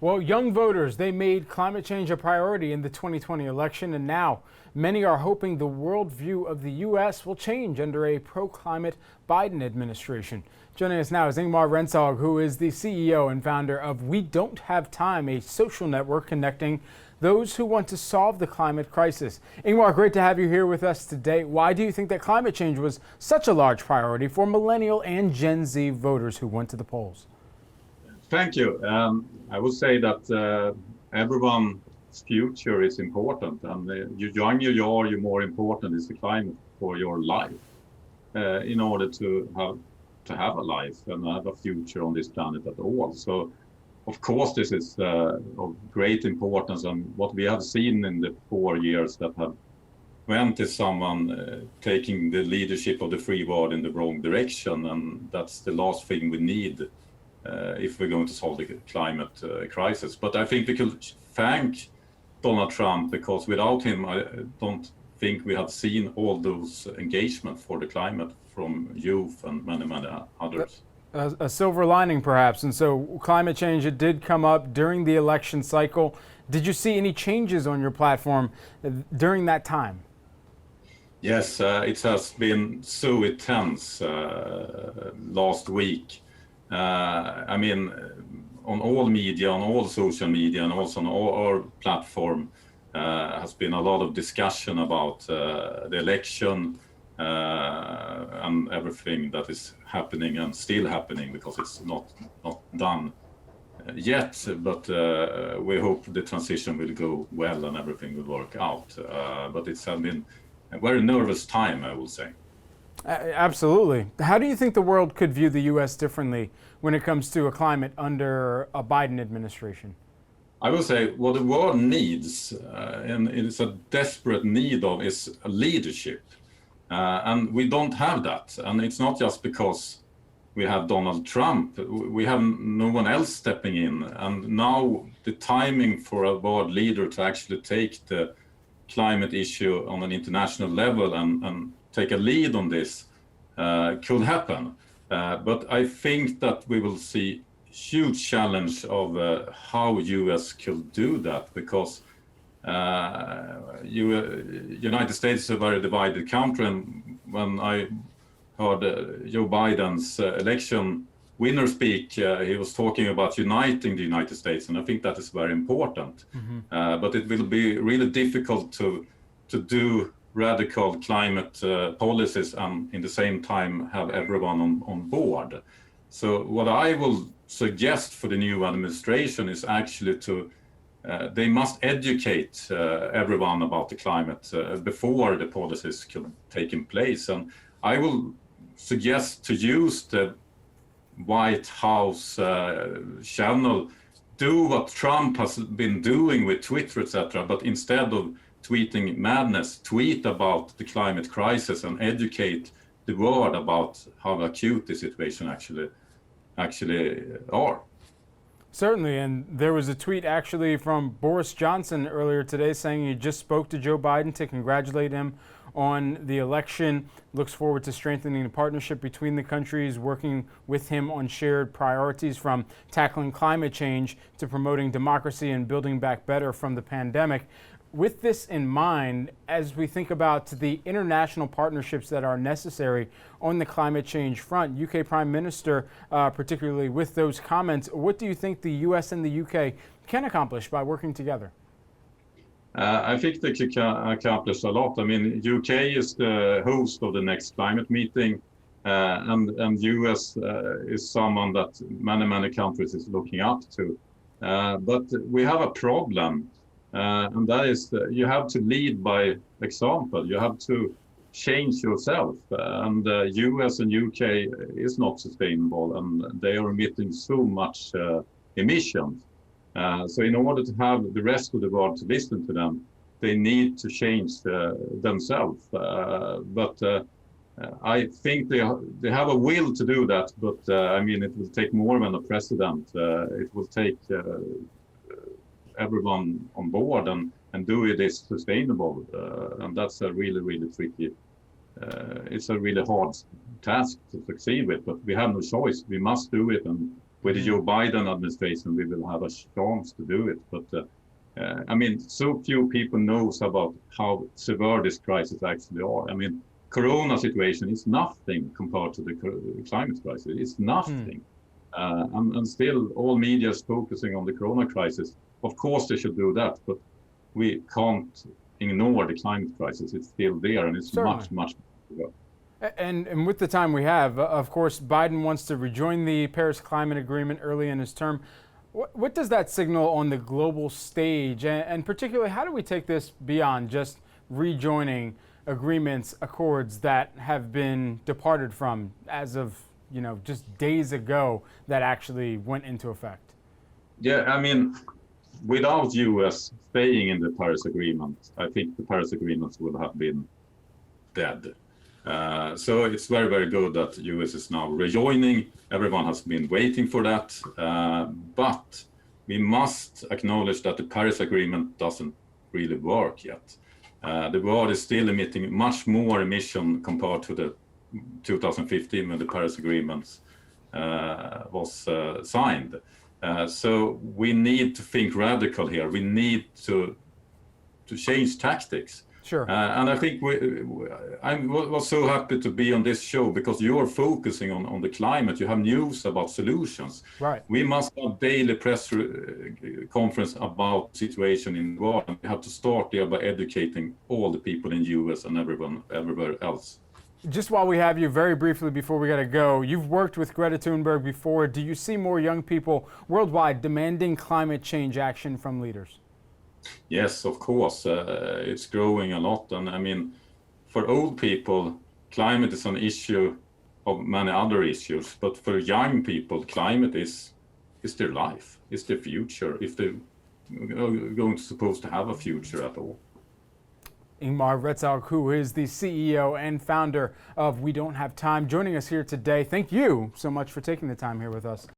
Well, young voters, they made climate change a priority in the 2020 election, and now many are hoping the worldview of the U.S. will change under a pro-climate Biden administration. Joining us now is Ingmar Rentzhog, who is the CEO and founder of We Don't Have Time, a social network connecting those who want to solve the climate crisis. Ingmar, great to have you here with us today. Why do you think that climate change was such a large priority for millennial and Gen Z voters who went to the polls? Thank you. I would say that everyone's future is important, and you younger you are, you more important is the climate for your life. In order to have a life and have a future on this planet at all. So, of course, this is of great importance, and what we have seen in the 4 years that have went is someone taking the leadership of the free world in the wrong direction, and that's the last thing we need. If we're going to solve the climate crisis. But I think we could thank Donald Trump, because without him, I don't think we have seen all those engagement for the climate from youth and many others. A silver lining, perhaps. And so climate change, it did come up during the election cycle. Did you see any changes on your platform during that time? Yes, it has been so intense last week. I mean, on all media, on all social media, and also on our platform, has been a lot of discussion about the election and everything that is happening and still happening, because it's not done yet. But we hope the transition will go well and everything will work out. But it's been a very nervous time, I will say. Absolutely. How do you think the world could view the U.S. differently when it comes to a climate under a Biden administration? I would say what the world needs, and it's a desperate need of, is a leadership. And we don't have that. And it's not just because we have Donald Trump. We have no one else stepping in. And now the timing for a world leader to actually take the climate issue on an international level and take a lead on this could happen. But I think that we will see huge challenge of how US could do that, because United States is a very divided country. And when I heard Joe Biden's election winner speak, he was talking about uniting the United States, and I think that is very important. Mm-hmm. But it will be really difficult to do radical climate policies and in the same time have everyone on board. So what I will suggest for the new administration is actually they must educate everyone about the climate before the policies can take in place. And I will suggest to use the White House channel, do what Trump has been doing with Twitter, etc., but instead of tweeting madness, tweet about the climate crisis and educate the world about how acute the situation actually are. Certainly, and there was a tweet actually from Boris Johnson earlier today saying he just spoke to Joe Biden to congratulate him on the election. Looks forward to strengthening the partnership between the countries, working with him on shared priorities, from tackling climate change to promoting democracy and building back better from the pandemic. With this in mind, as we think about the international partnerships that are necessary on the climate change front, UK Prime Minister, particularly with those comments, what do you think the US and the UK can accomplish by working together? I think they can accomplish a lot. I mean, UK is the host of the next climate meeting, and US is someone that many countries is looking up to. But we have a problem. And that is you have to lead by example. You have to change yourself. And US and UK is not sustainable, and they are emitting so much emissions. So in order to have the rest of the world to listen to them, they need to change themselves. But I think they have a will to do that. But I mean, it will take more than a president. It will take everyone on board and do it is sustainable, and that's a really tricky. It's a really hard task to succeed with, but we have no choice. We must do it, and with the Joe Biden administration, we will have a chance to do it. But I mean, so few people knows about how severe this crisis actually are. I mean, Corona situation is nothing compared to the climate crisis. It's nothing. And still all media is focusing on the Corona crisis. Of course they should do that, but we can't ignore the climate crisis. It's still there, and it's Certainly. much bigger. And with the time we have, of course, Biden wants to rejoin the Paris Climate Agreement early in his term. What does that signal on the global stage? And particularly, how do we take this beyond just rejoining agreements, accords that have been departed from as of, just days ago that actually went into effect? Yeah, I mean, without US staying in the Paris Agreement, I think the Paris Agreements would have been dead. So it's very good that the US is now rejoining. Everyone has been waiting for that. But we must acknowledge that the Paris Agreement doesn't really work yet. The world is still emitting much more emission compared to the 2015 when the Paris Agreement was signed. So we need to think radical here. We need to change tactics. Sure. And I think I was so happy to be on this show because you're focusing on the climate. You have news about solutions. Right. We must have daily press conference about the situation in the world. We have to start there by educating all the people in the US and everywhere else. Just while we have you, very briefly before we got to go, you've worked with Greta Thunberg before. Do you see more young people worldwide demanding climate change action from leaders? Yes, of course. It's growing a lot. And I mean, for old people, climate is an issue of many other issues. But for young people, climate is their life, it's their future, if they're supposed to have a future at all. Ingmar Rentzhog, who is the CEO and founder of We Don't Have Time, joining us here today. Thank you so much for taking the time here with us.